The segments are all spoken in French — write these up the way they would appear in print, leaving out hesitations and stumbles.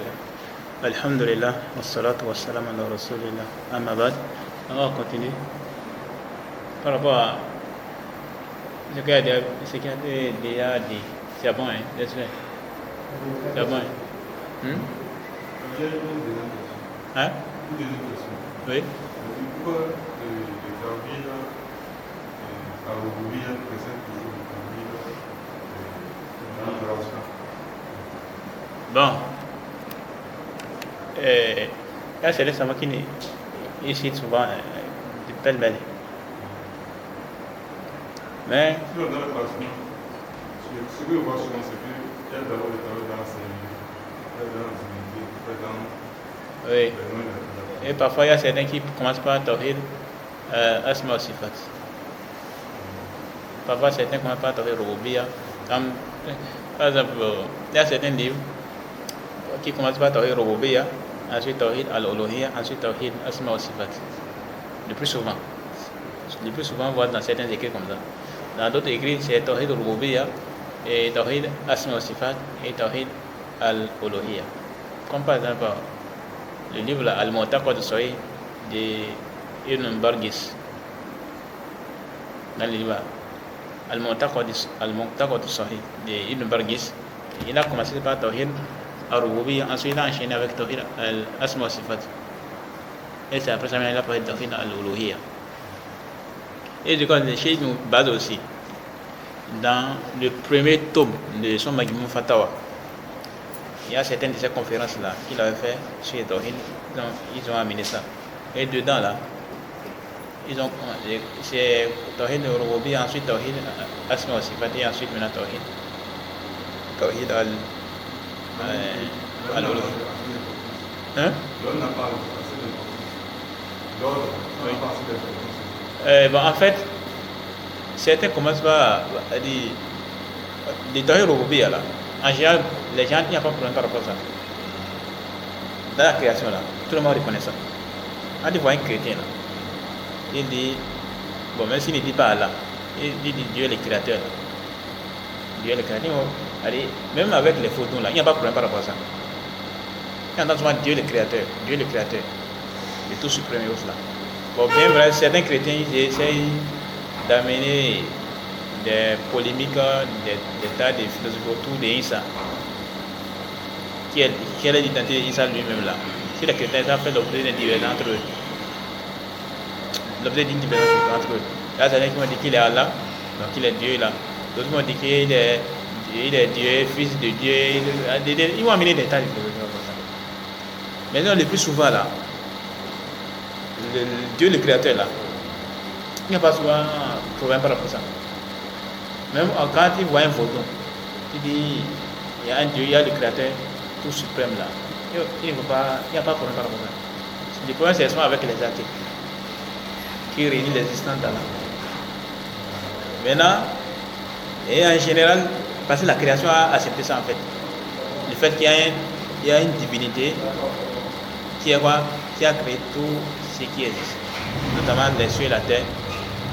salam. Alhamdulillah, wassalatu wassalam ala rasulillah. Amma ba'd, on va continuer par rapport à ce qu'il y a déjà dit. C'est bon, hein, laisse faire. C'est bon, hein? Hein? Oui. Pourquoi le tawhid al-rububiyya précède toujours le tawhid al-rashid? Bon. Là, c'est les savants qui ici souvent de pêle-mêle. Mais. Dans le classement, ce que je vois souvent, c'est qu'il y a d'abord le tawhid dans la Oui. Et parfois, il y a certains qui commencent par Tawhid Asma wa Sifat. Parfois, certains commencent par Tawhid Rububiyya. Par exemple, il y a certains livres qui commencent par Tawhid Rububiyya, ensuite Tawhid Al-Uluhiyya, ensuite Tawhid Asma wa Sifat. Le plus souvent, on voit dans certains écrits comme ça. Dans d'autres écrits, c'est Tawhid Rububiyya et Tawhid Asma wa Sifat et Tawhid Al-Uluhiyya. Comme par exemple, le livre Al-Mu'taqad Sahih de Ibn Bargis. Dans le livre Al-Mu'taqad Sahih de Ibn Bargis, il a commencé par Tawhid Al-Rububiyya, ensuite il a enchaîné avec Tawhid Al-Asma wa Sifat. Et c'est après ça qu'il a parlé de Tawhid Al-Uluhiyya. Et du coup, chez Ibn Baz aussi, dans le premier tome de son Majmu' Fatawa, il y a certaines de ces conférences-là qu'il avait fait sur Tawhid, ils ont amené ça. Et dedans, là, c'est Tawhid al-Rububiyya, ensuite Tawhid Asma wa Sifat, et ensuite maintenant Tawhid al-Uluhiyya. Hein? L'on n'a pas assez d'informations. Bon, en fait, certains commencent par dire les Tawhid al-Rububiyya, là. En général, les gens, il n'y a pas de problème par rapport à ça. Dans la création, là, tout le monde reconnaît ça. Quand tu vois un chrétien, là, il dit, bon, même s'il ne dit pas Allah, il dit Dieu est le créateur. Dieu est le créateur. Allez, même avec les photos, là, il n'y a pas de problème par rapport à ça. Il entend souvent Dieu est le créateur, Dieu est le créateur. Le tout suprême et là. Bon, bien vrai, certains chrétiens, ils essayent d'amener des polémiques, des tas de philosophes autour de Issa. Qui est l'identité d'Issa lui-même là. Si les chrétiens, ça fait l'objet d'une divergence entre eux. L'objet d'une divergence entre eux. Là, c'est qui m'ont dit qu'il est Allah, donc il est Dieu là. D'autres m'ont dit qu'il est Dieu, fils de Dieu. Ils vont amener des tas de philosophes comme ça. Mais non, le plus souvent là, Dieu le créateur là, il n'y a pas souvent de problème par rapport à ça. Même quand il voit une photo, il dit il y a un Dieu, il y a le créateur tout suprême là. Il n'y a pas de problème par rapport à ça. Le problème c'est seulement avec les athées qui réunissent l'existence d'Allah. Maintenant, et en général, parce que la création a accepté ça en fait. Le fait qu'il y a une divinité qui a créé tout ce qui existe, notamment les cieux et la terre,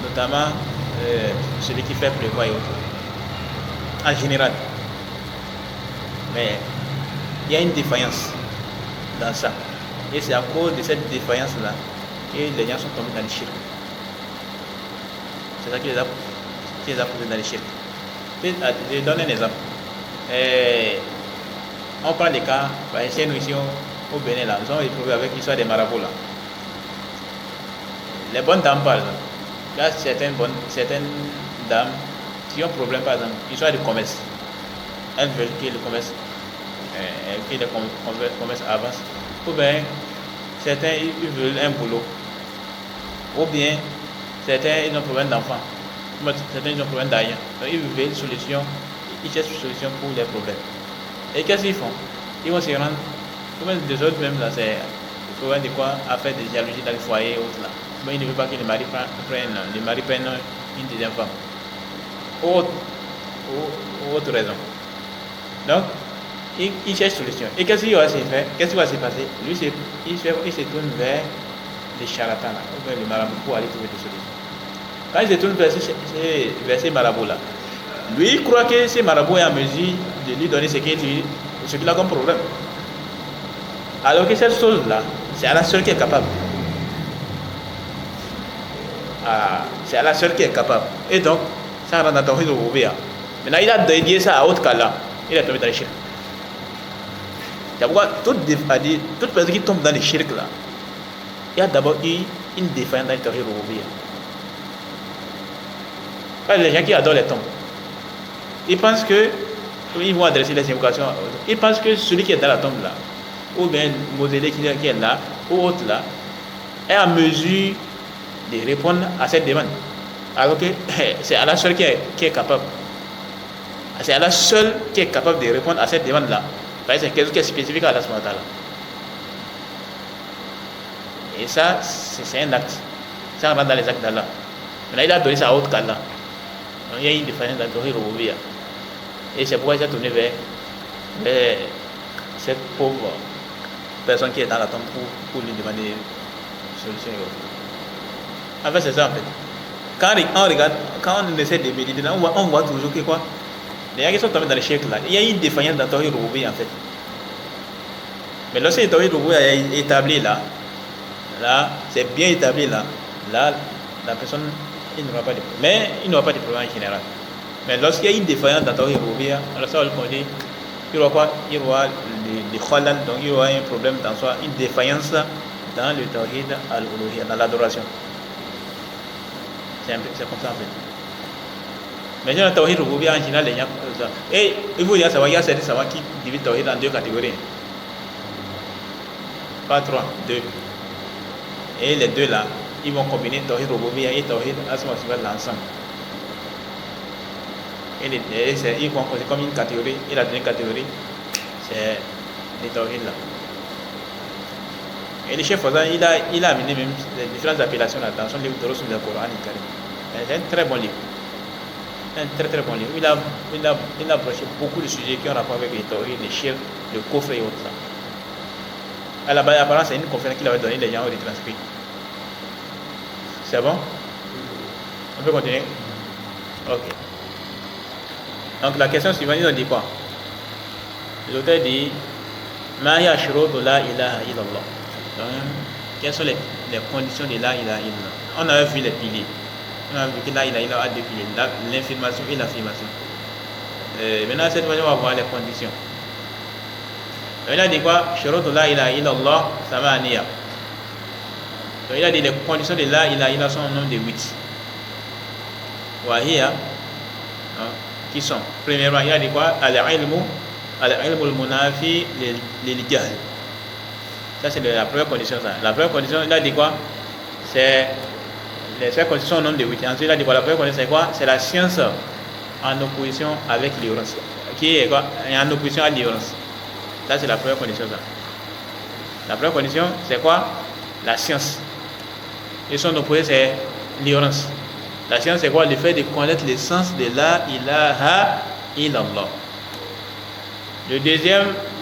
notamment celui qui fait pleuvoir et autres. En général. Mais il y a une défaillance dans ça. Et c'est à cause de cette défaillance-là que les gens sont tombés dans le shirk. C'est ça qui les a poussés dans le shirk. Je donne un exemple. On prend des cas, chez nous ici au Bénin, là, nous avons éprouvé avec l'histoire des marabouts. Là. Les bonnes dames, par exemple. Il y a certaines dames qui ont problème, par exemple, histoire de commerce. Elles veulent que le commerce, avance. Ou bien, certains ils veulent un boulot. Ou bien, certains ils ont problème d'enfant. Certains ils ont problème d'argent. Donc ils veulent une solution, ils cherchent une solution pour les problèmes. Et qu'est-ce qu'ils font? Ils vont se rendre, comme les autres même là, c'est problème de quoi à faire des jalousies dans le foyer et autres là. Mais il ne veut pas que le mari prenne une deuxième femme. Autre raison. Donc, il cherche solution. Et qu'est-ce qui va se faire? Qu'est-ce qui va se passer? Lui, il se tourne vers les charlatans, vers les marabouts pour aller trouver des solutions. Quand il se tourne vers ces marabouts-là, lui, il croit que ces marabouts est en mesure de lui donner ce qu'il a comme problème. Alors que cette chose-là, c'est Allah seul qui est capable. C'est Allah seul qui est capable. Et donc, ça rentre dans Tawhid Rububiyya. Maintenant, il a dédié ça à autre qu'Allah. Il est tombé dans les shirk. C'est pourquoi toute personne qui tombe dans les shirk là, il y a d'abord eu une défaillance dans le Tawhid Rububiyya. Les gens qui adorent les tombes, ils pensent que ils vont adresser les invocations. Ils pensent que celui qui est dans la tombe là, ou bien Mosélé qui est là, ou autre là, est en mesure de répondre à cette demande. Alors que c'est Allah seul qui est capable. C'est Allah seul qui est capable de répondre à cette demande-là. Parce que c'est quelque chose qui est spécifique à Allah subhanahu wa ta'ala. Et ça, c'est un acte. Ça rentre dans les actes d'Allah. Maintenant, il a donné ça à autre qu'Allah. Donc, il y a une différence dans le Tawhid Rububiyya. Et c'est pourquoi il s'est tourné vers cette pauvre personne qui est dans la tombe pour lui demander une solution. En fait, c'est ça en fait. Quand on regarde, quand on essaie de méditer, on voit toujours que quoi, les gens qui sont tombés dans les shirk là, il y a une défaillance dans le Tawhid Rububiyya en fait. Mais lorsque le Tawhid Rububiyya est établi là, c'est bien établi là, la personne, il n'aura pas de problème. Mais il n'aura pas de problème en général. Mais lorsqu'il y a une défaillance dans le Tawhid Rububiyya, alors ça, on dit, il y aura des khalal, donc il y aura un problème dans soi, une défaillance dans le Tawhid al-Uluhiyya, dans l'adoration. C'est comme ça en fait. Mais dans le Tawhid Rububiyya, en général, les gens font ça. Et il faut dire savoir, il y a certains savants qui divisent le Tawhid en deux catégories. Pas trois, deux. Et les deux là, ils vont combiner Tawhid Rububiyya et Tawhid Asma wa Sifat ensemble. Et ils vont poser comme une catégorie. Et la deuxième catégorie, c'est les Tawhid là. Et le chef Fawzan, il a amené même les différentes appellations là dans son livre de Rasul du Coran Karim. C'est un très bon livre. Un très très bon livre. Il a broché beaucoup de sujets qui ont rapport avec les Tawhid, les shirk, le kofre et autres. À la base, apparemment, c'est une conférence qu'il avait donnée, les gens ont retranscrit. C'est bon? On peut continuer? Ok. Donc la question suivante, ils ont dit quoi? L'auteur dit Ma hiya shurutu la ilaha illallah. Donc, quelles sont les conditions de la ilaha illallah? On avait vu les piliers. On a vu que la ilaha illallah a deux piliers, l'information et l'affirmation. Maintenant, cette fois, on va voir les conditions. Donc, il a dit quoi? Shurutu la ilaha illallah samaniya. Donc il a dit les conditions de la ilaha illallah sont au nombre de 8. Wahiya, qui sont? Premièrement, il a dit quoi? Al-ilmu al-munafi lil-jahl. Ça c'est la première condition. Ça. La première condition, il a dit quoi? C'est les cinq conditions au nombre de 8. Ensuite, il a dit quoi? La première condition c'est quoi? C'est la science en opposition avec l'ignorance. Qui est quoi? En opposition à l'ignorance. Ça c'est la première condition. Ça. La première condition c'est quoi? La science. Et son opposé c'est l'ignorance. La science c'est quoi? Le fait de connaître l'essence de la ilaha illallah.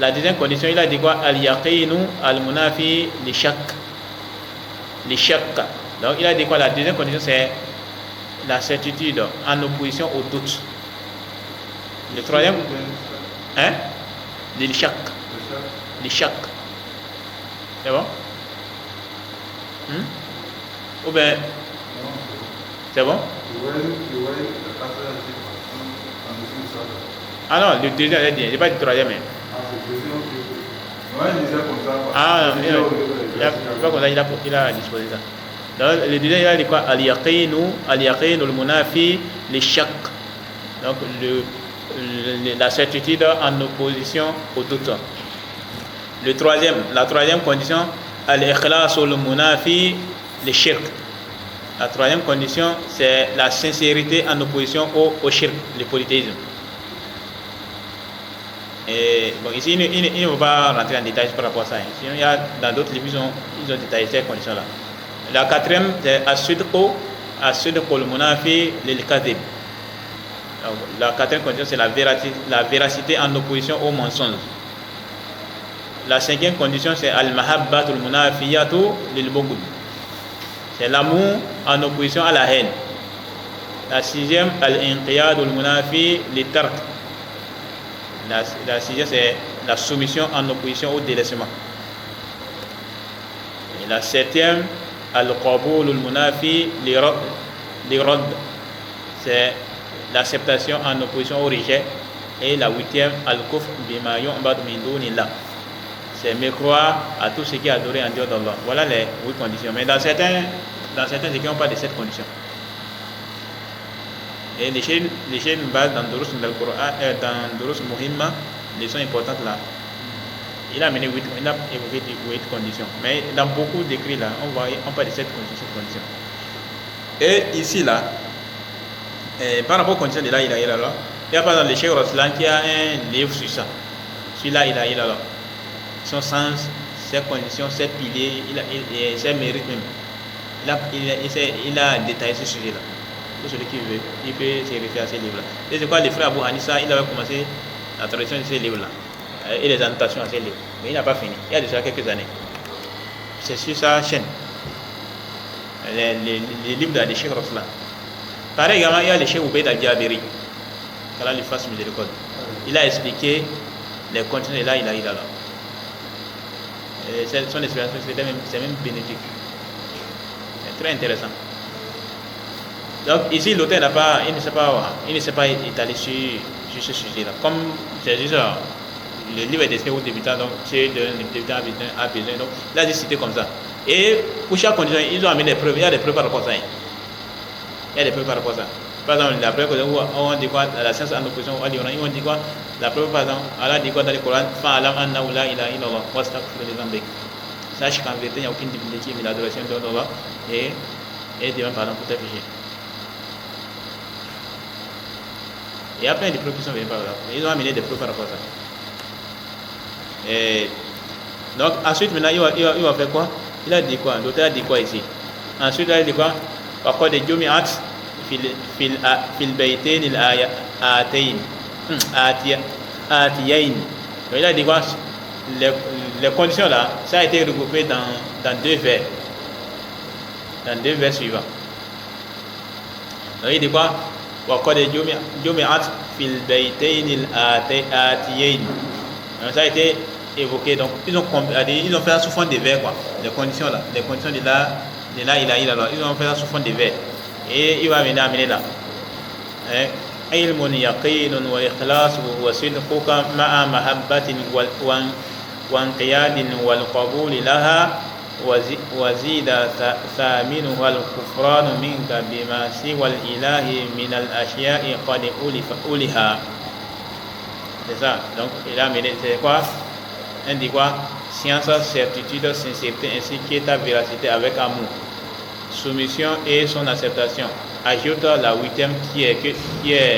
La deuxième condition, il a dit quoi? Al-yaqinu al-munafi li shak. Donc il a dit quoi? La deuxième condition c'est la certitude en opposition au doute. Le troisième, hein? Li shak. C'est bon? Ou bien c'est bon? Ah non, le deuxième, je n'ai pas dit le troisième. Ah non, il a disposé ça. Donc le deuxième, il a dit quoi? Al-yaqinu al-munafi li shak. Donc la certitude en opposition au doute. La troisième condition, al-ikhlasu al-munafi li shirk. La troisième condition, c'est la sincérité en opposition au shirk, le polythéisme. Et bon, ici, il ne faut pas rentrer en détail par rapport à ça. Sinon, il y a dans d'autres livres, ils ont détaillé ces conditions-là. La quatrième, c'est as-sidqu al-munafi lil-kadhib. La quatrième condition, c'est la véracité en opposition au mensonge. La cinquième condition, c'est al-mahabbatu al-munafiyatu lil-bughd. C'est l'amour en opposition à la haine. La sixième, al-inqiyadu al-munafi li-tark. La sixième, c'est la soumission en opposition au délaissement. Et la 7e, al-qabul al-munafi li-radd, c'est l'acceptation en opposition au rejet. Et la 8e, al-kufr bima yu'bad min dunillah, c'est mécroire à tout ce qui est adoré en dehors d'Allah. Voilà les 8 conditions. Mais dans certains écrits, on parle de 7 conditions. Et les chaînes basent dans Durus dans Durus Muhimma, les leçons importantes là. Il a évoqué 8 conditions. Mais dans beaucoup d'écrits là, on parle de 7 conditions. Et ici là, par rapport aux conditions de la ilaha illallah, il y a par exemple le Cheikh Roslan qui a un livre sur ça. Sur la ilaha illallah. Son sens, ses conditions, ses piliers, ses mérites même. Il a détaillé ce sujet-là. Pour celui qui veut, il peut se référer à ces livres-là. Et c'est quoi le frère Abu Hanissa, il avait commencé la traduction de ces livres-là et les annotations à ces livres. Mais il n'a pas fini. Il y a déjà quelques années. C'est sur sa chaîne. Les livres de Cheikh Roslan. Pareil également, il y a le Cheikh Ubaid al-Jabiri. qu'Allah lui fasse miséricorde. Il a expliqué les conditions de la ilaha illallah. Et son explication, c'est même bénéfique. C'est très intéressant. Donc ici, l'auteur il ne s'est pas étalé sur ce sujet-là. Comme c'est juste le livre est destiné aux débutants, donc c'est de débutant à besoin. Donc il a dit cité comme ça. Et pour chaque condition, ils ont amené des preuves. Il y a des preuves par rapport à ça. Il y a des preuves par rapport à ça. Par exemple, la preuve on dit quoi, la science en opposition, on dit quoi, la preuve par exemple, Allah dit quoi dans le Coran, fa'alam annahu la ilaha illallah wastaghfir li dhanbik. Sache qu'en vérité, il n'y a aucune divinité mais l'adoration d'Allah et demande pardon pour tes péchés. Il y a plein de preuves qui sont venues par là. Ils ont amené des preuves par rapport à ça. Et donc ensuite maintenant il va faire quoi? Il a dit quoi? L'auteur a dit quoi ici? Ensuite il a dit quoi? Par des jumi'at fil baytain atiyain. Il a dit quoi? Les conditions là, ça a été regroupé dans deux vers. Dans deux vers suivants. Donc il dit quoi? وقد جمعت في البيتين الآتيين. Ça a été évoqué, donc ils ont fait ça sous forme de vers quoi. Les conditions de la ilaha illallah, ils ont fait ça sous forme de vers. Et il va venir amener là. علم يقين وإخلاص وصدقك مع محبة وانقياد والقبول لها وزيد ثامنها الكفران منك بما سوى الإله من الأشياء قد أولها. C'est ça. Donc il a amené, c'est quoi? On dit quoi? Science, certitude, sincérité ainsi que ta véracité avec amour, soumission et son acceptation. Ajoute la huitième qui est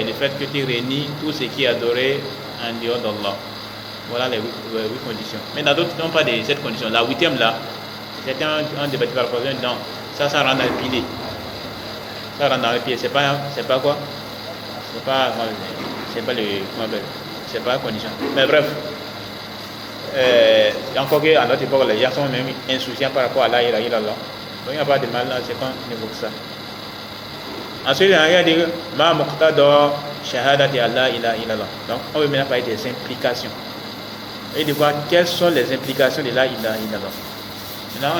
le fait que tu réunis tout ce qui est adoré en dehors d'Allah. Voilà les huit conditions. Mais dans d'autres, non pas de cette condition. La huitième là, certains ont débattu par rapport à ça. Non, ça rentre dans le pilier. Ça rentre dans le pilier. C'est pas quoi? C'est pas le. Comment on appelle? C'est pas la condition. Mais bref. Encore qu'à notre époque, les gens sont même insouciants par rapport à la ilaha illallah. Donc il n'y a pas de mal là, c'est qu'on évoque ça. Ensuite, il a dit ma muqtada shahadati Allah ilaha illallah. Donc on veut maintenant parler des implications. Et de voir quelles sont les implications de la ilaha illallah. Maintenant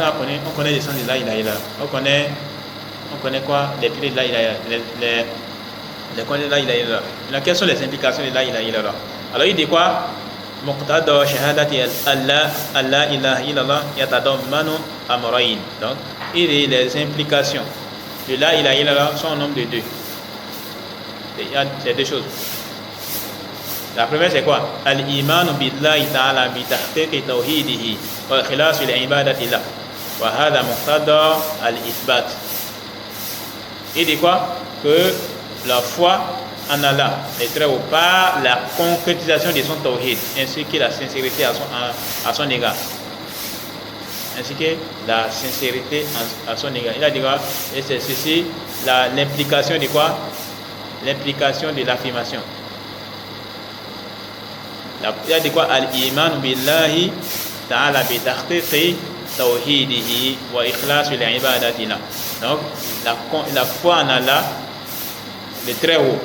on connaît les sens de la ilaha illallah. On connaît quoi? Les piliers de la ilaha illallah. Les conditions de la ilaha illallah. Maintenant quelles sont les implications de la ilaha illallah? Alors il dit quoi? Muqtada shahadati Allah ilaha illallah yatadammanu amrayn. Donc il dit les implications de la ilaha illallah sont au nombre de deux. C'est deux choses. La première c'est quoi? Al-imanu billahi ta'ala bi tahqiqi tawhidihi wa ikhlasi al-ibadati lah. Wa hadha muqtada al-ithbat. Il dit quoi? Que la foi en Allah est très haut par la concrétisation de son tawhid ainsi que la sincérité à son égard. Ainsi que la sincérité à son égard. Il a dit quoi? Et c'est ceci, l'implication de quoi? L'implication de l'affirmation. Il a dit quoi? Al-iman billahi ta'ala bi tahqiqi tawhidihi wa ikhlasi al-ibadati lah. Donc la foi en Allah est très haut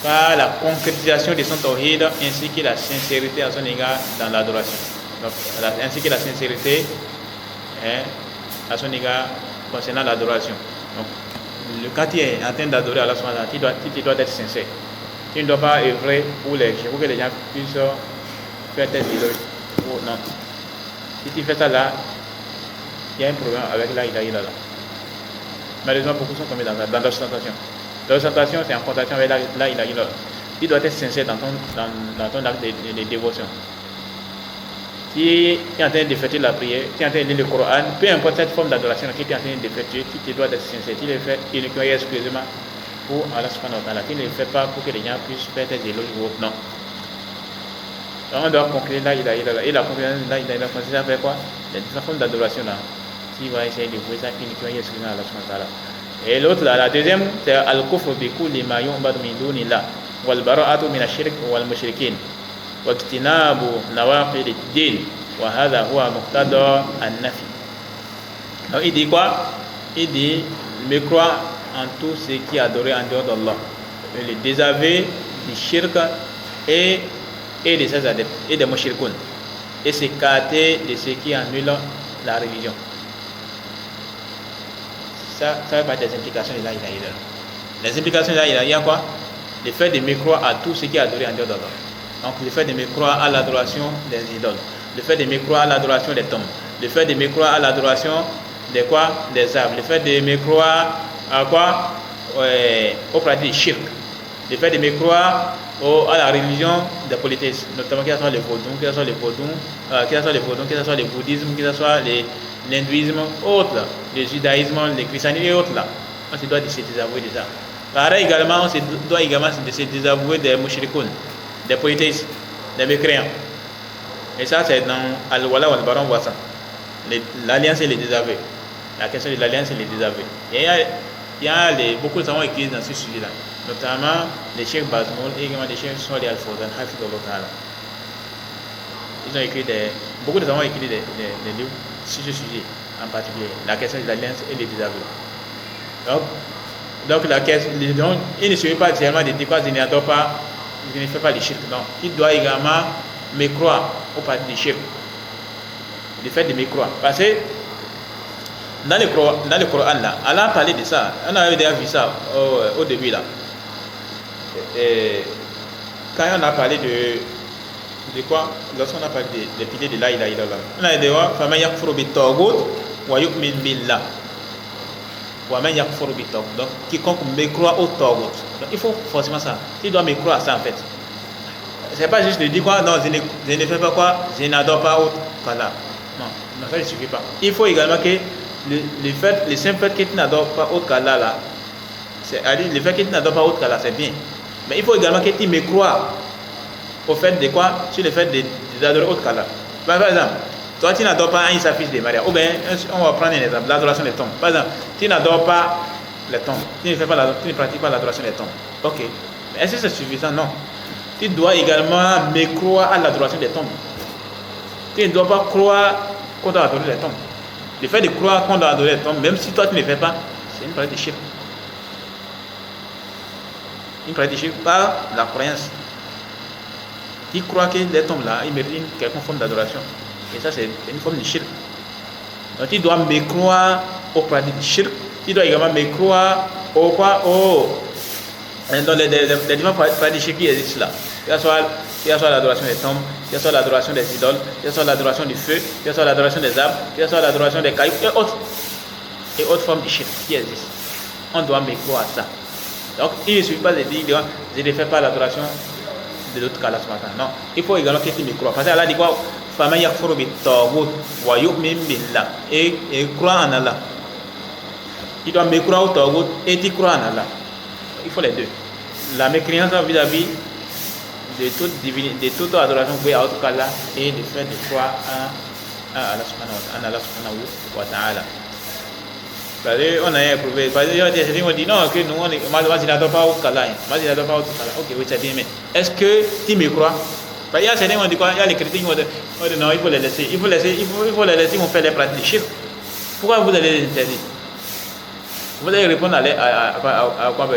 par la concrétisation de son tawhid ainsi que la sincérité à son égard dans l'adoration. Donc, ainsi que la sincérité à son égard concernant l'adoration. Donc, quand tu es en train d'adorer Allah subhanahu wa ta'ala, tu dois être sincère. Tu ne dois pas œuvrer pour que les gens puissent faire tes idoles. Non. Si tu fais ça là, il y a un problème avec la ilaha illallah. Malheureusement, beaucoup sont tombés dans l'ostentation. L'ostentation, c'est en contact avec la ilaha illallah. Tu dois être sincère dans ton acte de dévotion. Si tu es en train d'effectuer la prière, tu es en train de lire le Coran, peu importe cette forme d'adoration que tu es en train d'effectuer, tu dois être sincère. Tu le fais uniquement et exclusivement pour Allah subhanahu wa ta'ala. Tu ne le fais pas pour que les gens puissent faire tes éloges ou autre. Non. Donc on doit conclure la ilaha illallah. Et la conclusion de la ilaha illallah consiste à faire quoi? Les différentes formes d'adoration là. Tu vas essayer de voir ça uniquement et exclusivement Allah subhanahu wa ta'ala. Et l'autre là, la deuxième, c'est al-kufru bi kulli ma yu'badu min dunillah wal bara'atu min ash-shirk wal mushrikin. واجتناب نواقض الدين وهذا هو مقتضى النفي. Donc il dit quoi? Il dit me croire en tout ce qui est adoré en dehors d'Allah, le désaveu du shirk et de ses adeptes et des mushrikoun, et s'écarter de ce qui annule la religion. Ça fait partie des implications de la ilaha illallah. Les implications de la ilaha illallah, quoi? Le fait de me croire à tout ce qui est adoré en dehors d'Allah. Donc le fait de me croire à l'adoration des idoles, le fait de me croire à l'adoration des tombes, le fait de me croire à l'adoration des quoi? Des arbres, le fait de me croire à quoi? Au pratique du shirk, le fait de me croire à la religion des polythéistes, notamment que ce soit le vaudou, que ce soit le bouddhisme, que ce soit l'hindouisme, autres, le judaïsme, le christianisme et autres là. On se doit de se désavouer de ça. Pareil également, on se doit également de se désavouer des mushrikoun, des polythéistes, des mécréants. Et ça, c'est dans Al-Wala wal-Bara, on voit ça. L'alliance et les désaveux. La question de l'alliance et les désaveux. Et il y a beaucoup de savants écrits dans ce sujet-là, notamment les chefs Bazmoul et également les chefs Swali Al-Fawzan, Hafidullah Ta'ala. Ils ont écrit beaucoup de savants ont écrit des livres sur ce sujet en particulier, la question de l'alliance et les désaveux. Donc la question, il ne suffit pas seulement de dire quoi, je n'adore pas, je ne fais pas de shirk, non. Il doit également me croire au parti du shirk. Le fait de me croire. Parce que dans le Coran là, Allah a parlé de ça. On avait déjà vu ça au début là. Et quand on a parlé de quoi? Lorsqu'on a parlé des piliers de la ilaha illallah. On a dit faman yakfuru bit-taghut wa yu'min billah. Wa man yakfuru bit-taghut. Donc quiconque me croit au taghut. Donc il faut forcément ça. Tu dois me croire à ça en fait. C'est pas juste de dire quoi? Non, je ne fais pas quoi? Je n'adore pas autre qu'Allah. Non, ça ne suffit pas. Il faut également que le simple fait que tu n'adores pas autre qu'Allah là, c'est-à-dire le fait que tu n'adores pas autre qu'Allah, c'est bien. Mais il faut également que tu me crois au fait de quoi? Sur le fait d'adorer autre qu'Allah. Par exemple, toi tu n'adores pas un Isa fils de Maria. Ou bien, on va prendre un exemple, l'adoration des tombes. Par exemple, tu n'adores pas les tombes. Tu ne pratiques pas l'adoration des tombes. Ok. Mais est-ce que c'est suffisant? Non. Tu dois également me croire à l'adoration des tombes. Tu ne dois pas croire qu'on doit adorer les tombes. Le fait de croire qu'on doit adorer les tombes, même si toi tu ne le fais pas, c'est une pratique de shirk. Une pratique de shirk par la croyance. Tu crois que les tombes là, ils méritent une quelconque forme d'adoration. Et ça, c'est une forme de shirk. Donc tu dois me croire aux pratiques de shirk. Tu dois également me croire au quoi? Dans les différentes pratiques de shirk qui existent là. Que ce soit l'adoration des tombes, que ce soit l'adoration des idoles, que ce soit l'adoration du feu, que ce soit l'adoration des arbres, que ce soit l'adoration des cailloux et autres formes de shirk qui existent. On doit me croire à ça. Donc il ne suffit pas de dire je ne fais pas l'adoration de l'autre qu'Allah ce matin. Non, il faut également que tu me crois. Parce qu'Allah dit quoi? Faman yakfuru bit-taghut wa yu'min billah. Et croire en Allah. Tu dois me croire au taghut et tu crois en Allah. Il faut les deux. La mécréance vis-à-vis de toute adoration vouée à autre qu'Allah et le fait de croire à Allah subhanahu wa ta'ala. On a éprouvé. Parce que certains ont dit non, que nous, moi je n'adore pas autre qu'Allah. Moi je n'adore pas autre qu'Allah. Ok, oui, c'est bien, mais est-ce que tu me crois? Parce qu'il y a certains ont dit quoi? Il y a les chrétiens qui ont dit non, il faut les laisser. Il faut les laisser, ils vont faire les pratiques de shirk. Pourquoi vous allez les interdire? Vous allez répondre à quoi?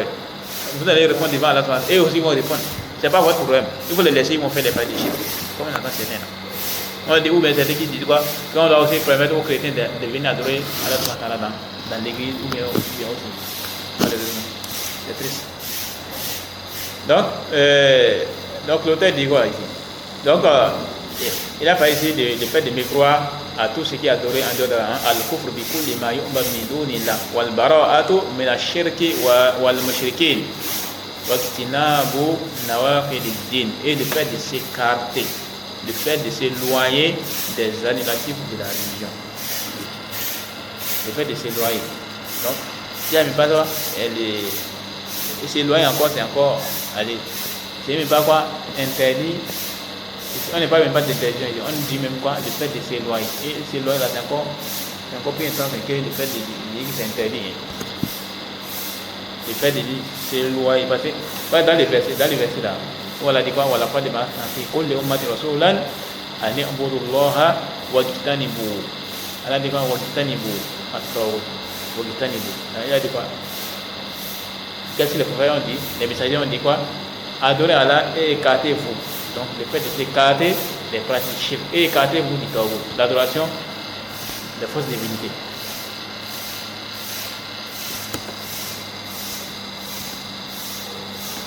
Vous allez répondre devant Allah et aussi ils vont répondre. C'est pas votre problème. Il faut les laisser, ils vont faire les pratiques de shirk. Comme on entend certains. On dit, ou bien certains qui disent quoi, qu'on doit aussi permettre aux chrétiens de venir adorer Allah dans l'église ou bien aussi. Malheureusement. C'est triste. Donc l'auteur dit quoi ici? Donc, il a fait ici le fait de mécroire à tout ce qui est adoré en dehors d'Allah. Al-kufr bi kulli ma yu'bad min dunillah wal bara'atu min ash-shirki wal mushrikin wa ijtinabu nawaqid ad-din, et le fait de s'écarter, le fait de s'éloigner des animatifs de la religion, le fait de s'éloigner. Donc si elle ne pas ça, elle s'éloigne encore, c'est encore, allez, c'est même pas quoi interdit. On n'est pas même pas d'interdit, on dit même quoi, le fait de s'éloigner. Et s'éloigner là, c'est encore plus intense que le fait de dire que c'est interdit. Le fait de dire s'éloigner, parce que dans les versets là, voilà dit quoi, voilà pas de ma santé. Qul li ummati rasulan an i'budullaha wajtanibu. Allah dit quoi, wajtanibu at-tawhid, wajtanibu. Il a dit quoi? Qu'est-ce que les prophètes ont dit? Les messagers ont dit quoi? Adorez Allah et écartez-vous. Donc le fait de s'écarter des pratiques shirk et écartez-vous du tawhid, l'adoration des fausses divinités.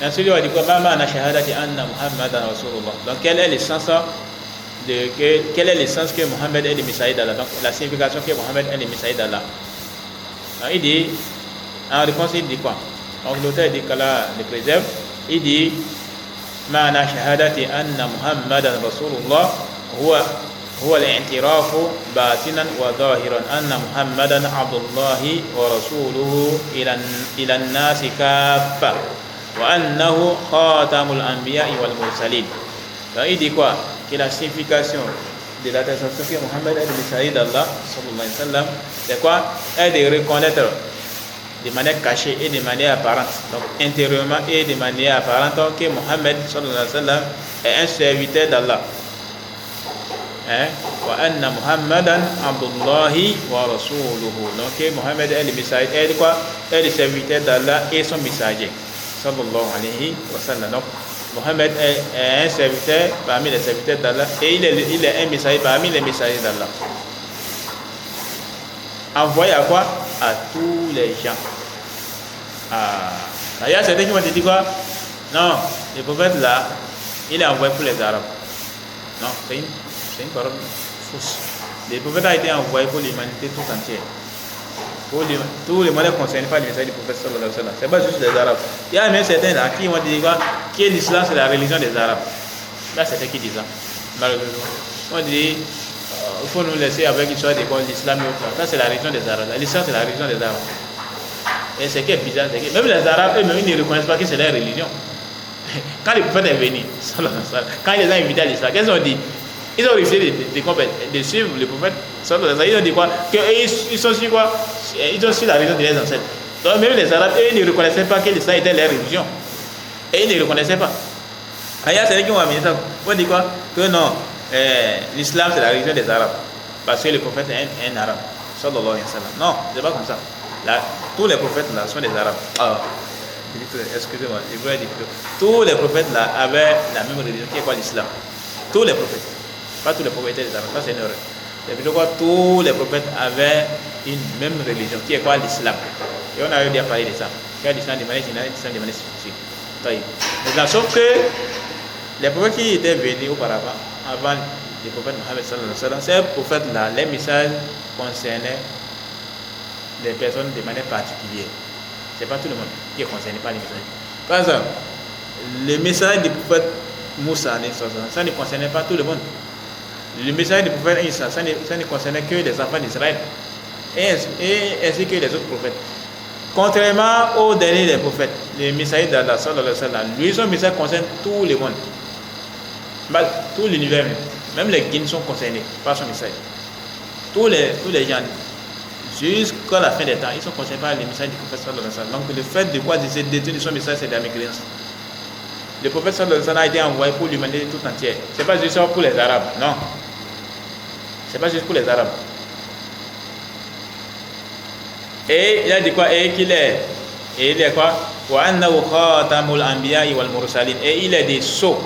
Ensuite, on dit quoi? Ma'ana shahadati anna Muhammadan Rasulullah. Donc quel est l'essence que Muhammad est le messager d'Allah? Donc la signification que Muhammad est le messager d'Allah. Il dit, en réponse, il dit quoi? Donc l'auteur dit qu'Allah le préserve. Il dit معنى شهادة أن محمدا رسول الله هو الاعتراف باطنا وظاهرا أن محمدا عبد الله ورسوله إلى الناس كافة وأنه خاتم الأنبياء والمرسلين. Donc il dit quoi? Que la signification de l'attestation que Muhammad est le messager d'Allah sallallahu alayhi wa sallam, c'est quoi? Est de reconnaître de manière cachée et de manière apparente, donc intérieurement et de manière apparente, que Muhammad sallallahu alayhi wa sallam est un serviteur d'Allah. Wa anna Muhammadan abdullahi wa rasuluhu. Donc Muhammad est le messager, est quoi? Est le serviteur d'Allah et son messager sallallahu alayhi wa sallam. Donc Muhammad est un serviteur parmi les serviteurs d'Allah et il est un messager parmi les messagers d'Allah. Envoyé à quoi? À tous les gens. Il y a certains qui vont te dire quoi? Non, le prophète là, il est envoyé pour les Arabes. Non, c'est une parole fausse. Le prophète a été envoyé pour l'humanité tout entière. Tous les malades concernés par le message du prophète sallallahu alayhi wa sallam. C'est pas juste les Arabes. Il y a même certains là qui vont dire quoi? Que l'islam c'est la religion des Arabes. Là, c'est certains qui disent ça. Malheureusement. On dit il faut nous laisser avec l'histoire de l'islam et autres. Ça, c'est la religion des Arabes. L'islam, c'est la religion des Arabes. Et c'est qui est bizarre, c'est que même les Arabes, eux-mêmes, ils ne reconnaissent pas que c'est leur religion. Quand le prophète est venu, quand ils les ont invités à l'islam, qu'est-ce qu'ils ont dit? Ils ont refusé de suivre le prophète. Ils ont dit quoi? Qu'ils sont sur quoi? Ils ont su la religion de leurs ancêtres. Donc, même les Arabes, eux, ils ne reconnaissaient pas que l'islam était leur religion. Et ils ne reconnaissaient pas. Il y a certains qui ont amené ça. On dit quoi? Que non. L'islam c'est la religion des Arabes parce que le prophète est un arabe sallallahu alayhi wa sallam. Non, c'est pas comme ça. Là, tous les prophètes là sont des arabes. Excusez-moi, je voulais dire que tous les prophètes là avaient la même religion qui est quoi? L'islam. Tous les prophètes, pas tous les prophètes étaient des arabes, ça c'est une erreur. C'est plutôt quoi? Tous les prophètes avaient une même religion qui est quoi? L'islam. Et on a déjà parlé de ça. Il y a l'islam de manière générale, l'islam de manière spécifique. Maintenant, sauf que les prophètes qui étaient venus auparavant, avant le prophète Mohammed sallallahu alayhi wa sallam, ces prophètes-là, les messages concernaient les personnes de manière particulière. Ce n'est pas tout le monde qui est concerné par les messages. Par exemple, le message du prophète Moussa, ça ne concernait pas tout le monde. Le message du prophète Isa, ça ne concernait que les enfants d'Israël, et ainsi que les autres prophètes. Contrairement aux derniers des prophètes, les messagers d'Allah sallallahu alayhi wa sallam, lui, son message concerne tout le monde. Tout l'univers, même les djinns sont concernés par son message. Tous les gens, jusqu'à la fin des temps, ils sont concernés par les messages du prophète sallallahu alayhi wa sallam. Donc le fait de quoi de détenir son message, c'est de la mécréance. Le prophète sallallahu alayhi wa sallam a été envoyé pour l'humanité tout entière. C'est pas juste pour les Arabes, non. C'est pas juste pour les Arabes. Et il a dit quoi? Et qu'il est. Et il est quoi? Wa annahu khatamul anbiya'i wal mursalin. Et il est des sceaux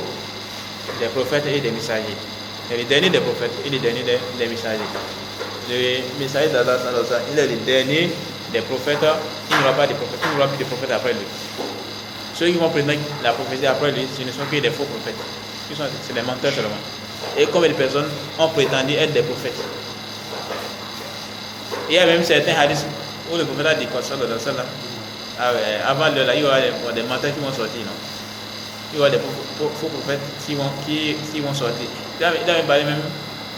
des prophètes et des messagers. C'est le dernier des prophètes et le dernier des messagers. Le messager d'Allah, il est le dernier des prophètes. Il n'y aura pas de prophètes, il n'y aura plus de prophètes après lui. Ceux qui vont prendre la prophétie après lui, ce ne sont que des faux prophètes. C'est des menteurs seulement. Et combien de personnes ont prétendu être des prophètes? Il y a même certains hadiths où le prophète a dit quoi, avant l'heure, il y aura des menteurs qui vont sortir, non? Il y aura des faux prophètes qui vont sortir. Il a même parlé même,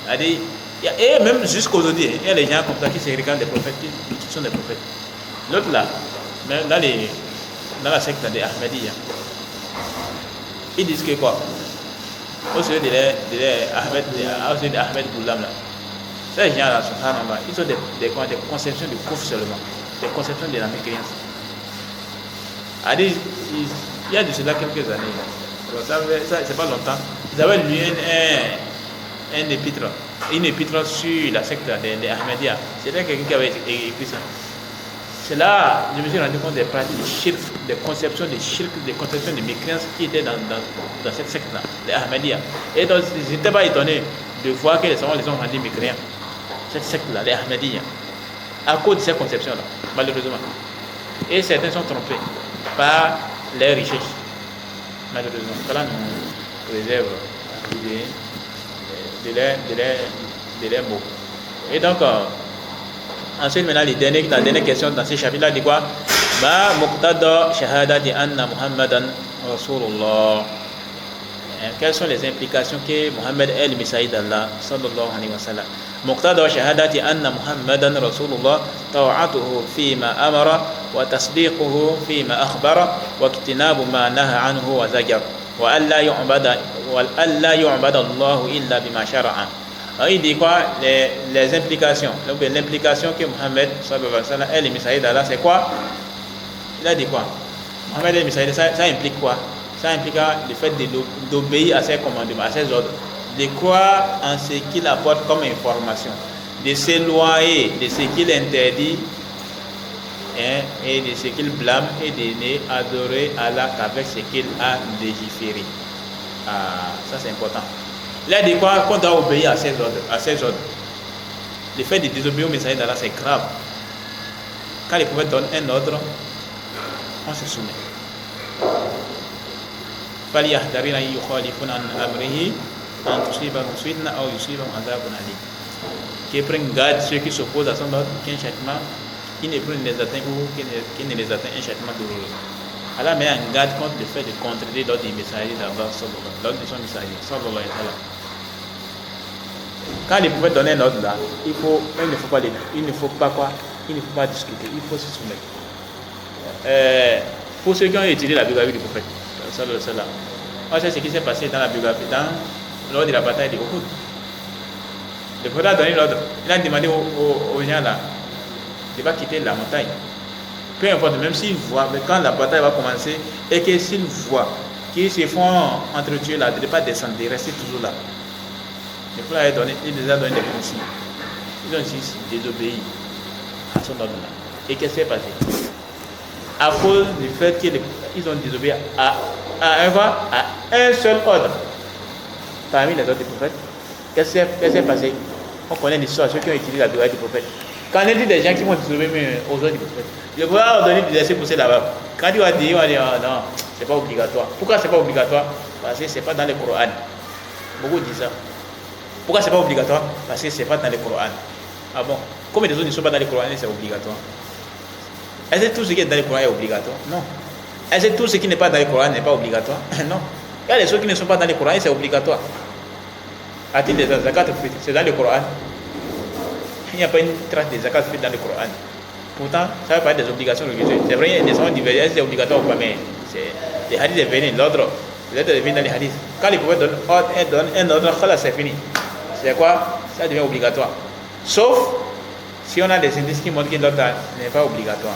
a dit, et même jusqu'aujourd'hui, il y a des gens comme ça qui se regardent des prophètes, qui sont des prophètes. L'autre là, même dans la secte des Ahmadiyya, ils disent que quoi? Au sujet de Ahmed Goulam là, ces gens-là, ils ont des conceptions de couf seulement, des conceptions de la mécréance. Il y a de cela quelques années, ça c'est pas longtemps, ils avaient lu une épître sur la secte des Ahmadiyya. C'était quelqu'un qui avait écrit ça. C'est là je me suis rendu compte des pratiques de shirk, des conceptions de shirk, des conceptions de mécréance qui étaient dans cette secte-là, les Ahmadiyya. Et donc, je n'étais pas étonné de voir que les savants les ont rendus mécréants. Cette secte-là, les Ahmadiyya, à cause de ces conceptions-là, malheureusement. Et certains sont trompés par les richesses, malheureusement. Cela nous réserve de leurs mots. Et donc, ensuite, maintenant, la dernière question dans ce chapitre-là dit quoi? Ma muqtada shahadati anna Muhammadan Rasulullah. Quelles sont les implications que Muhammad est le messager d'Allah sallallahu alayhi wa sallam? Muqtada shahadati anna Muhammadan Rasulullah ta'atuhu fima amara wa tasdiquhu fima akhbara wa iktinabu ma naha anhu wa zajar wa alla yu'bada Allah illa bima shara'a. Alors, il dit quoi? Les implications. Donc, l'implication que Muhammad sallallahu alayhi wa sallam est le messager d'Allah, c'est quoi? Il a dit quoi? Muhammad est le messager, ça implique quoi? Ça implique le fait d'obéir à ses commandements, à ses ordres, de croire en ce qu'il apporte comme information, de s'éloigner de ce qu'il interdit et de ce qu'il blâme et de n'adorer Allah qu'avec ce qu'il a légiféré. Ça c'est important. Il a dit quoi? Qu'on doit obéir à ses ordres. Le fait de désobéir au messager d'Allah, c'est grave. Quand les prophètes donnent un ordre, on se soumet. فليحذرن أن يخالفون عن أمره أن تصيبهم فتنة أو يصيبهم عذاب أليم. Qui prennent garde ceux qui s'opposent à son ordre, qu'un châtiment, qui ne prennent les atteints ou qui ne les atteint un châtiment douloureux. Allah met en garde contre le fait de contredire l'ordre du messager d'Allah, l'ordre de son messager, sallallahu alayhi wa sallam. Quand les prophètes donnent un ordre là, il ne faut pas discuter, il faut se soumettre. Pour ceux qui ont étudié la biographie du prophète, on sait ce qui s'est passé dans la biographie, lors de la bataille de Uhud. Le prophète a donné l'ordre. Il a demandé aux gens là de ne pas quitter la montagne. Peu importe, même s'ils voient, mais quand la bataille va commencer, et que s'ils voient qu'ils se font entretuer là, de ne pas descendre, de rester toujours là. Le prophète il les a donné des consignes. Ils ont juste désobéi à son ordre là. Et qu'est-ce qui s'est passé? À cause du fait qu'ils ont désobéi à un seul ordre parmi les autres prophètes, qu'est-ce qui s'est passé? On connaît l'histoire, ceux qui ont utilisé la biographie du prophète. Quand on dit des gens qui vont désobéir aux ordres du prophète, le prophète a donné de laisser pousser là-bas. Quand il va dire, non, c'est pas obligatoire. Pourquoi c'est pas obligatoire? Parce que c'est pas dans le Coran. Beaucoup disent ça. Pourquoi c'est pas obligatoire? Parce que c'est pas dans le Coran. Ah bon? Comme les autres ne sont pas dans le Coran, c'est obligatoire. Est-ce que tout ce qui est dans le Coran est obligatoire? Non. Est-ce que tout ce qui n'est pas dans le Coran n'est pas obligatoire? Non. Il y a des choses qui ne sont pas dans le Coran et c'est obligatoire. À titre de zakat, c'est dans le Coran. Il n'y a pas une trace de zakat dans le Coran. Pourtant, ça va pas être des obligations religieuses. C'est vrai, il y a des gens divergents, c'est obligatoire ou pas, mais les hadiths est venu, l'ordre est venu dans les hadiths. Quand les prophètes donnent un ordre, c'est fini. C'est quoi? Ça devient obligatoire. Sauf si on a des indices qui montrent que l'ordre n'est pas obligatoire.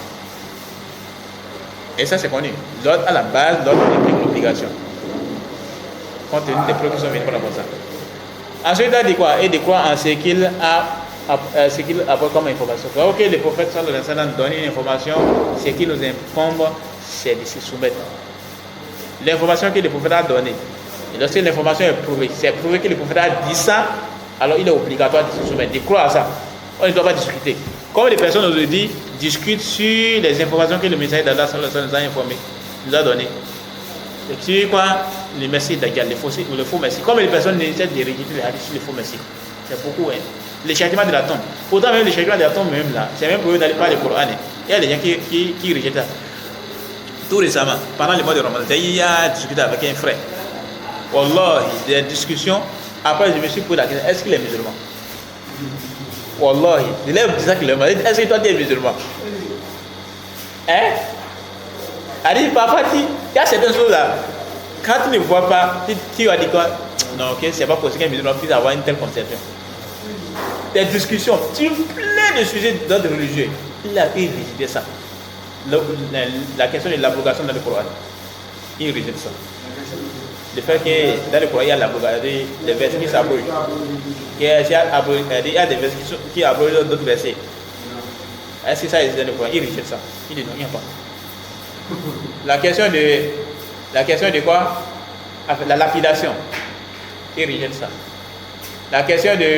Et ça, c'est connu. L'ordre, à la base, l'ordre implique l'obligation. Compte tenu des preuves qui sont venues par rapport à ça. Ensuite, il a dit quoi? Et de croire en ce qu'il apporte comme information. Ok, le prophète sallallahu alayhi wa sallam donne une information, ce qui nous incombe, c'est de se soumettre. L'information que le prophète a donnée, Et lorsque l'information est prouvée, c'est prouvé que le prophète a dit ça, alors il est obligatoire de se soumettre, de croire à ça. On ne doit pas discuter. Comme les personnes aujourd'hui discutent sur les informations que le messager d'Allah nous a informées, nous a données. Et sur quoi les messies d'Agal, le faux messie. Comme les personnes essaient de rejeter les hadiths sur les faux messies. C'est beaucoup, hein. Les châtiments de la tombe. Pourtant, même les châtiments de la tombe, même là, c'est même pour eux d'aller par le Coran. Il y a des gens qui rejettent ça. Tout récemment, pendant le mois de Ramadan, il y a discuté avec un frère. Wallah, des discussions. Après, je me suis posé la question, est-ce qu'il est musulman? Wallah, il est disant qu'il est musulman. Est-ce que toi tu es musulman? Hein? Elle dit, papa, il y a certaines choses là. Quand tu ne vois pas, tu vas dire quoi? Non, ok, c'est pas possible qu'un musulman puisse avoir une telle conception. Des discussions sur plein de sujets d'ordre religieux. Il a rejeté ça. La question de l'abrogation dans le Coran. Il rejette ça. Le fait que dans le Coran, il y a l'abrogation, des versets qui s'abrogent. Il y a des versets qui abrogent d'autres versets. Est-ce que ça existe dans le Coran? Il rejette ça. Il dit non, il n'y a pas. La question de quoi? La lapidation. Il rejette ça. La question de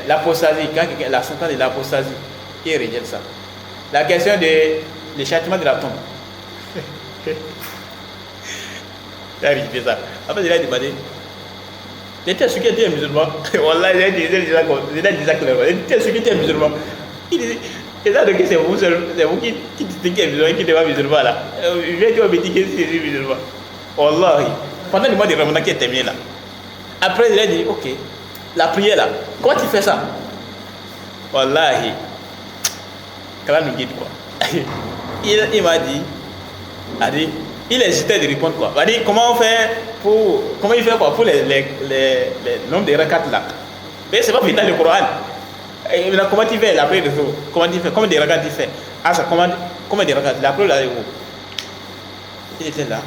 l'apostasie, quand la sentence de l'apostasie, il rejette ça. La question des châtiments de la tombe. Il a rejeté ça. Après, il a demandé, t'es sûr que tu es musulman? Wallah, il a dit ça clairement. T'es sûr que tu es musulman? Il dit, et ça, c'est vous qui dites qu'il est musulman et qui n'est pas musulman là. Je vais te dire que c'est musulman. Wallah, pendant le mois de Ramadan qui est terminé là. Après, il a dit, ok, la prière là, comment tu fais ça? Wallahi, quand nous guide quoi. Il m'a dit, il hésitait de répondre quoi. Il m'a dit, comment il fait quoi pour les nombres de rakats là? Mais c'est pas dans le Coran. Et comment tu fais la prière de jour? Comment tu fais? Combien de rakats tu fais? Ah, ça, combien de rakats? La prière là, il était là.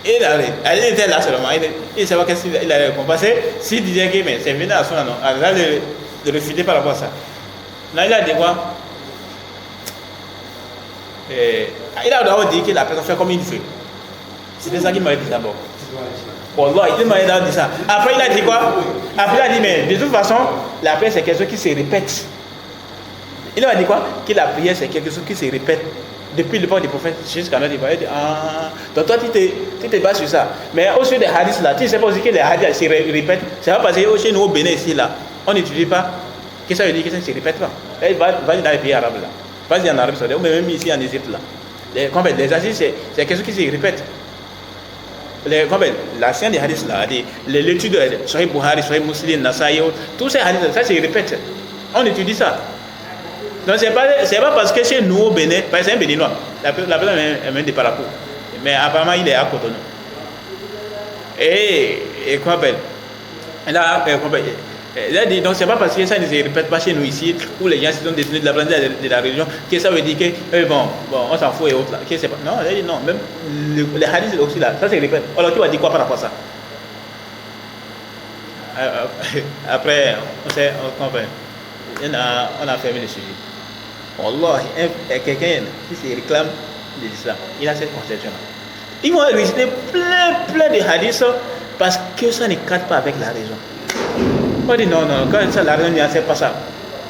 Il était là seulement. Il ne savait pas qu'est-ce qu'il allait répondre. Parce que s'il disait que c'est venu à son nom, alors là, de refuser par rapport à ça. Là, il a dit quoi? Il a d'abord dit que la personne fait comme il fait. C'était ça qu'il m'a dit d'abord. Wallah, il m'a dit ça. Après, il a dit quoi? Après, il a dit, mais de toute façon, la prière, c'est quelque chose qui se répète. Il m'a dit quoi? Que la prière, c'est quelque chose qui se répète. Depuis le temps du prophète jusqu'à notre époque. Donc toi, tu te bases sur ça. Mais au sujet des hadiths là, tu ne sais pas aussi que les hadiths se répètent. C'est pas parce que chez nous au Bénin ici là, on n'étudie pas. Que ça veut dire que ça ne se répète pas. Va dans les pays arabes là. Vas-y en Arabie Saoudite, ou même ici en Égypte là. Les hadiths, c'est quelque chose qui se répète. La science des hadiths là, l'étude de Sahih Bukhari, Sahih Muslim, Nasaï, tous ces hadiths, ça se répète. On étudie ça. Donc c'est pas parce que chez nous au Bénin, parce que c'est un Béninois, la personne est même de Parakou, mais apparemment il est à Cotonou. Et comment appelle? Là, dit, donc c'est pas parce que ça ne se répète pas chez nous ici, où les gens se sont détenus de la planète de la religion, que ça veut dire que bon, on s'en fout et autres là. Que c'est pas, non, il dit non, même les hadiths aussi là, ça se répète. Alors tu vas dire quoi par rapport à ça? Après, on a fermé le sujet. Wallah, quelqu'un qui se réclame de l'islam, il a cette conception-là. Ils vont réciter plein de hadiths parce que ça ne cadre pas avec la raison. On dit non, quand ça, la raison ne sait pas ça.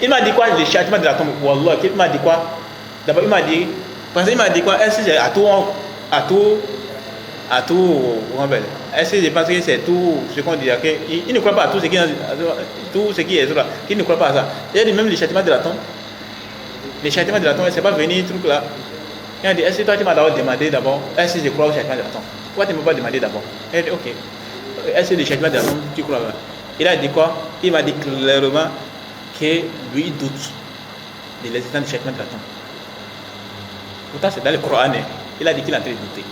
Il m'a dit quoi? Le châtiment de la tombe. Wallah, il m'a dit quoi? D'abord, il m'a dit quoi? Est-ce que c'est à tout, est-ce que je pense que c'est tout ce qu'on dit? Il ne croit pas à tout ce qui est là. Il ne croit pas à ça. Il a dit même le châtiment de la tombe. Le châtiment de la tombe, c'est pas venu truc là. Il a dit, est-ce que toi tu m'as d'abord demandé d'abord, est-ce que je crois au châtiment de la tombe? Pourquoi tu ne m'as pas demandé d'abord? Il a dit, ok. Est-ce que le châtiment de la tombe, tu crois? Il a dit quoi? Il m'a dit clairement que lui doute de l'existence du châtiment de la tombe. Pourtant, c'est dans le Coran. Il a dit qu'il est en train de douter.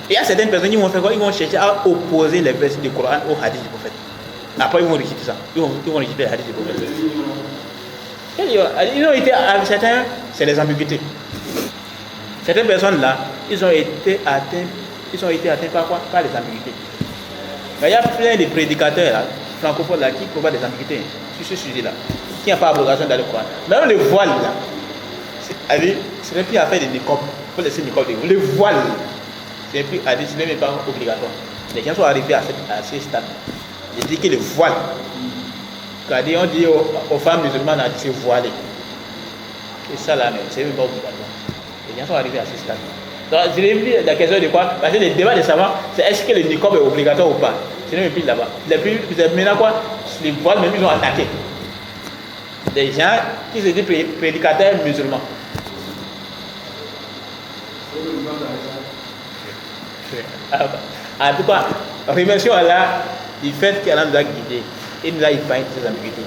Et il y a certaines personnes qui vont faire quoi? Ils vont chercher à opposer les versets du Coran au hadith du prophète. Après, ils vont rejeter ça. Ils vont rejeter les hadiths du prophète. Ils ont été, certains, c'est les ambiguïtés. Certaines personnes là, ils ont été atteints par quoi? Par les ambiguïtés. Mais il y a plein de prédicateurs là, francophones là, qui proposent des ambiguïtés sur ce sujet-là, qui n'ont pas abrogation dans le Coran. Même le voile là, c'est plus à faire des niqab, pour laisser niqab. Le voile, c'est plus à dire, ce n'est même pas obligatoire. Les gens sont arrivés à ce stade. Ils disent que le voile, on dit aux femmes musulmanes de se voiler. Et ça là, c'est même pas obligatoire. Les gens sont arrivés à ce stade. Donc, je l'ai vu la question de quoi? Parce que le débat des savants, c'est est-ce que le niqab est obligatoire ou pas? C'est même plus là-bas. Maintenant quoi? Les voiles, même ils ont attaqué. Des gens qui se disent prédicateurs musulmans. En tout cas, remercions Allah du fait qu'Allah nous a guidés et nous a épargné ces ambiguïtés.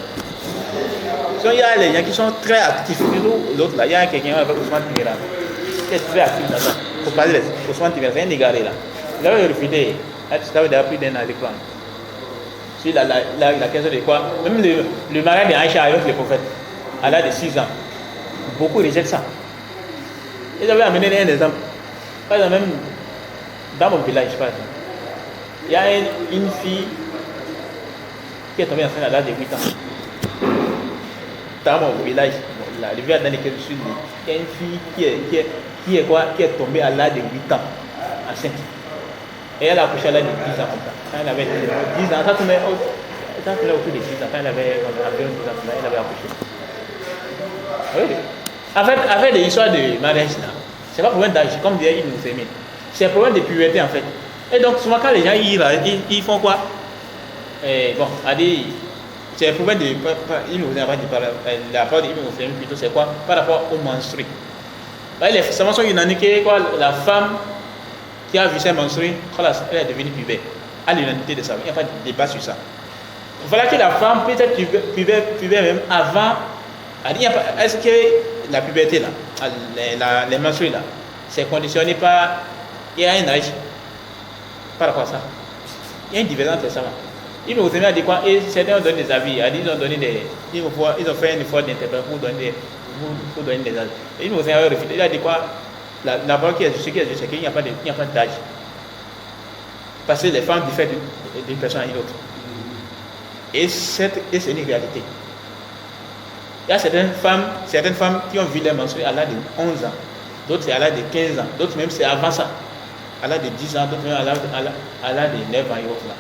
Il y a les gens qui sont très actifs. L'autre là, il y a quelqu'un avec Ousmane Timéra qui est très actif dans ça. Il faut parler d'Ousmane Timéra, c'est un égaré là. Il avait refusé, ça avait déjà pris d'un an d'écran. Sur la question de quoi? Même le mariage d'Aïcha avec le prophète, à l'âge de 6 ans, beaucoup rejettent ça. Ils avaient amené un exemple. Par exemple, même dans mon village, par exemple, il y a une fille qui est tombée enceinte à l'âge de 8 ans. Dans mon village, la rivière dans laquelle je suis né, il y a une fille qui est tombée à l'âge de 8 ans, enceinte. Et elle a accouché à l'âge de 10 ans comme ça. Quand elle avait 10 ans, ça tournait autour de 10 ans. Quand elle avait environ 10 ans, elle avait accouché. Oui. En fait, l'histoire de mariage là, c'est pas problème d'âge, comme disait Ibn Taymiyyah. C'est un problème de puberté en fait. Et donc, souvent quand les gens ils font quoi? Bon, c'est un problème de. La parole d'Ibn Taymiyyah plutôt, c'est quoi? Par rapport au menstrues. Les savants sont unanimes que quoi, la femme qui a vu ses menstrues, elle est devenue pubère. À l'unanimité de ça, il n'y a pas de débat sur ça. Voilà que la femme peut être pubère même avant. Est-ce que la puberté là, les menstrues là, c'est conditionné par. Il y a un âge par rapport à ça. Il y a une divergence entre ça. Ils m'ont dit quoi? Et certains ont donné des avis. Ils ont fait un effort d'interprétation pour donner des avis. Ils m'ont refusé. Il a dit quoi? La parole qui est juste, c'est qu'il n'y a pas d'âge. Parce que les femmes diffèrent d'une personne à une autre. Et c'est une réalité. Il y a certaines femmes qui ont vu les menstrues à l'âge de 11 ans. D'autres c'est à l'âge de 15 ans. D'autres même c'est avant ça. À l'âge de 10 ans. D'autres même à l'âge de 9 ans et autres là.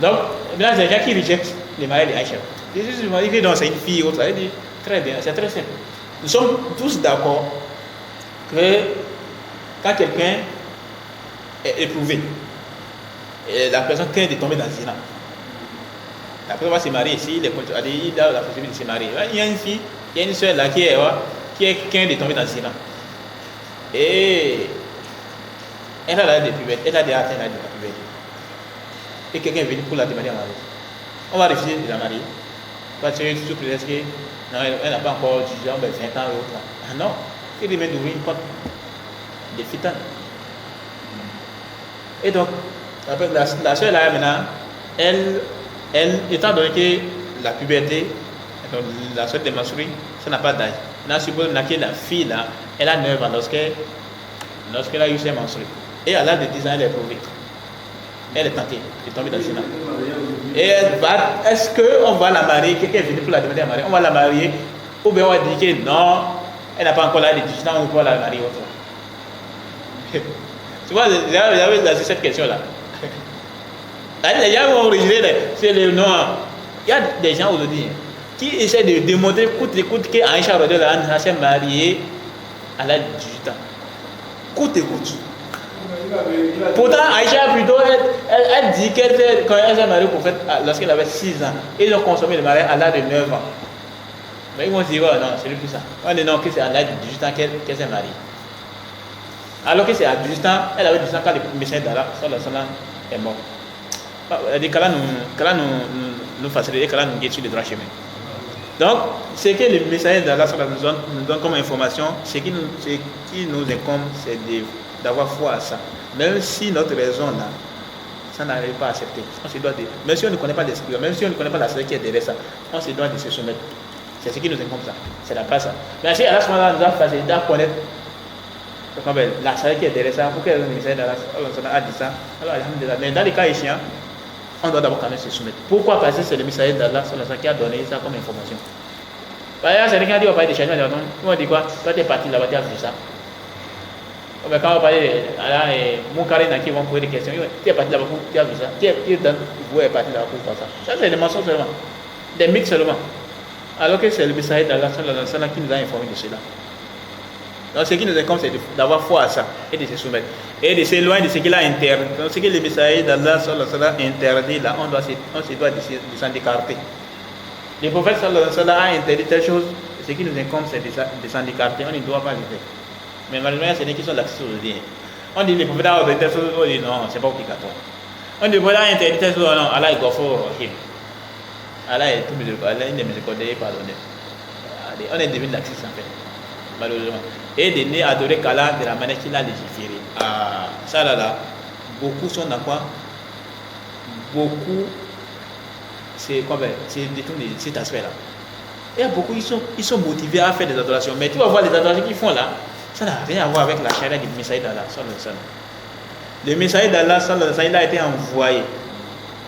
Donc, maintenant, il y a des gens qui rejettent les mariages d'Aïcha. Ils disent que c'est une fille ou autre. Elle dit très bien, c'est très simple. Nous sommes tous d'accord que quand quelqu'un est éprouvé, et la personne craint de tomber dans le zina. La personne va se marier ici, il a la possibilité de se marier. Il y a une fille, il y a une soeur là qui est craint de tomber dans le zina. Et elle a l'âge de puberté, elle a déjà atteint l'âge de la puberté. Et quelqu'un est venu pour la demander à marier. On va refuser de la marier. Parce que sous prétexte que elle n'a pas encore 18 ans, 20 ans et autres. Ah non, il demande d'ouvrir une porte de fitane. Et donc, la soeur là maintenant, elle, étant donné que la puberté, donc la soeur des menstrues, ça n'a pas d'âge. Maintenant, suppose que la fille là, elle a 9 ans lorsqu'elle a eu ses menstrues. Et à l'âge de 10 ans, elle est prouvée. Elle est tentée de tomber dans le zina. Et est-ce qu'on va la marier? Quelqu'un est venu pour la demander à marier. On va la marier? Ou bien on va dire que non, elle n'a pas encore l'âge de 18 ans, on va la marier autre. Tu vois, j'avais lancé cette question-là. Les gens vont originer, c'est le noir. Il y a des gens aujourd'hui qui essaient de démontrer coûte et coûte qu'Aïcha Radhiyallahu s'est mariée à l'âge de 18 ans. Coûte et coûte. Pourtant, Aïcha plutôt, elle dit quand elle s'est mariée au prophète lorsqu'elle avait 6 ans, ils ont consommé le mariage à l'âge de 9 ans. Mais ils vont dire, oh, non, c'est plus ça. On dit non, que c'est à l'âge de 18 ans qu'elle s'est mariée. Alors que c'est à 18 ans, elle avait 18 ans quand le messager d'Allah est mort. Elle dit qu'Allah nous facilite et qu'Allah nous guide sur le droit chemin. Donc, ce que le messager d'Allah nous donne comme information, ce qui nous incombe, c'est d'avoir foi à ça. Même si notre raison là, ça n'arrive pas à accepter. On se doit de, même si on ne connaît pas l'esprit, même si on ne connaît pas la sagesse qui est derrière ça, on se doit de se soumettre. C'est ce qui nous incombe ça. C'est la base ça. Mais si Allah nous a facilité à connaître la sagesse qui est derrière ça, pour que le messager d'Allah a dit ça, alors alhamdulillah. Mais dans les cas ici, on doit d'abord quand même se soumettre. Pourquoi? Parce que c'est le messager d'Allah qui a donné ça comme information. Par exemple, c'est quelqu'un qui a dit on va parler de changement, on dit quoi? Toi tu es parti là-bas, tu as vu ça. Quand on parle mon carré qui vont poser des questions, tu es parti là-bas pour, tu as vu ça, tu es parti là-bas pour faire ça. Ça, c'est des mensonges seulement, des mythes seulement. Alors que c'est le message d'Allah qui nous a informé de cela. Donc, ce qui nous incombe, c'est d'avoir foi à ça et de se soumettre et de s'éloigner de ce qu'il a interdit. Donc, ce que le messager d'Allah interdit, là, on se doit de s'en écarter. Le prophète a interdit telle chose, ce qui nous incombe, c'est de s'en écarter. On ne doit pas le faire. Mais malheureusement, c'est des qui sont laxistes aujourd'hui. On dit le prophète a interdit telle chose, on dit non, c'est pas obligatoire. On dit le prophète a interdit telle chose, non, Allah est Ghafour Rahim. Allah est tout miséricordieux, Allah est miséricordieux et pardonné. On est devenu laxiste en fait, malheureusement. Et de ne adorer qu'Allah de la manière qu'il a légiféré. Ah, ça là, beaucoup sont dans quoi? Beaucoup, c'est quoi? C'est détourné cet aspect-là. Et beaucoup, ils sont motivés à faire des adorations. Mais tu vas voir les adorations qu'ils font là, ça n'a rien à voir avec la charia du messager d'Allah. Le messager d'Allah, il a été envoyé.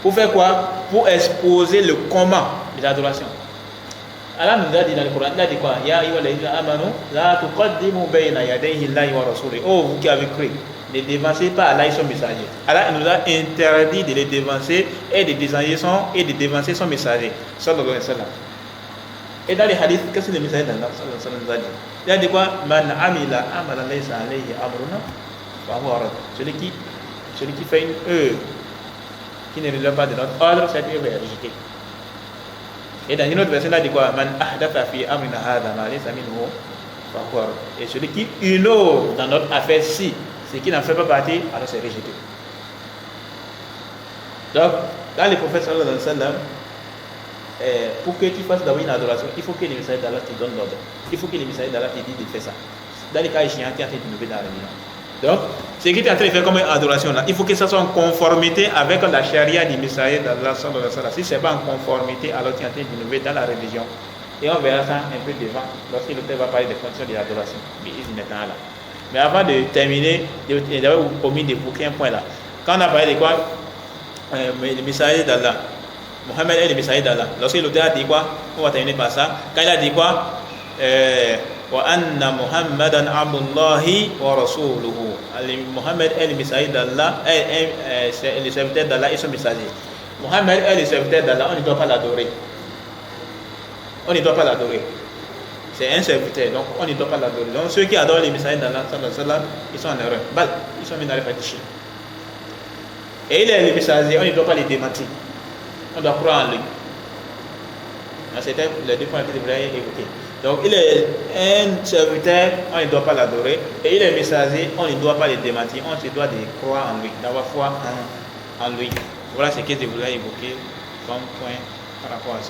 Pour faire quoi? Pour exposer le comment de l'adoration. Allah nous a dit dans le Coran, il a dit quoi? Ya ayyuhalladhina amanu la tuqaddimu bayna yadayhi Allahi wa rasulihi. Oh, vous qui avez cru, ne devancez pas Allah et son messager. Allah nous a interdit de les devancer et de devancer son messager. Sallallahu alayhi wa sallam. Et dans les hadiths, qu'est-ce que le messager d'Allah sallallahu alayhi wa sallam nous a dit? Il a dit quoi? Man amila amalan laysa alayhi amruna fa huwa rad. Celui qui fait une œuvre qui ne relève pas de notre ordre, cette œuvre est rejetée. Et dans une autre version, il a dit quoi? Man ahdatha fi amrina hadha ma laysa minhu fa huwa rad. Et celui qui innove dans notre affaire ci, ce qui n'en fait pas partie, alors c'est rejeté. Donc, dans les prophètes sallallahu alayhi wa sallam, pour que tu fasses d'abord une adoration, il faut que le messager d'Allah te donne l'ordre. Il faut que le messager d'Allah te dise de faire ça. Dans les cas échéants, tu es en train de innover dans la religion. Donc, ce qui est en train de faire comme une adoration là, il faut que ça soit en conformité avec la charia du messager d'Allah sallallahu alayhi wa sallam. Si ce n'est pas en conformité, alors tu es en train d'innover dans la religion. Et on verra ça un peu devant, lorsque l'auteur va parler des conditions de l'adoration. Mais avant de terminer, j'avais omis d'évoquer un point là. Quand on a parlé de quoi? Le messager d'Allah. Mohammed est le messager d'Allah. Lorsque l'auteur a dit quoi? On va terminer par ça. Quand il a dit quoi? Wa anna Muhammadan abdullahi wa rasuluhu. Mohammed est le messager d'Allah, c'est le serviteur d'Allah et son messager. Mohammed est le serviteur d'Allah, on ne doit pas l'adorer. On ne doit pas l'adorer. C'est un serviteur, donc on ne doit pas l'adorer. Donc ceux qui adorent les messagers d'Allah, ils sont en erreur. Ils sont mis dans les fétiches. Et il est le messager, on ne doit pas les démentir. On doit croire en lui. C'était les deux points que je voulais évoquer. Donc il est un serviteur, on ne doit pas l'adorer. Et il est messager, on ne doit pas le démentir. On se doit de croire en lui, d'avoir foi en lui. Voilà ce que je voulais évoquer comme point par rapport à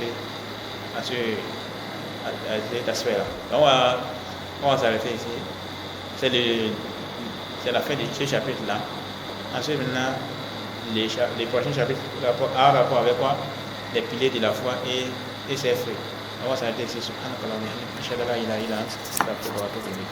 cet aspect-là. Donc on va s'arrêter ici. C'est la fin de ce chapitre-là. Ensuite, maintenant, les prochains chapitres ont rapport avec quoi? Les piliers de la foi et ses fruits. On va s'arrêter ici. Subhanakallah wa bihamdika, ashhadu an la ilaha illa anta, astaghfiruka wa atubu ilayk.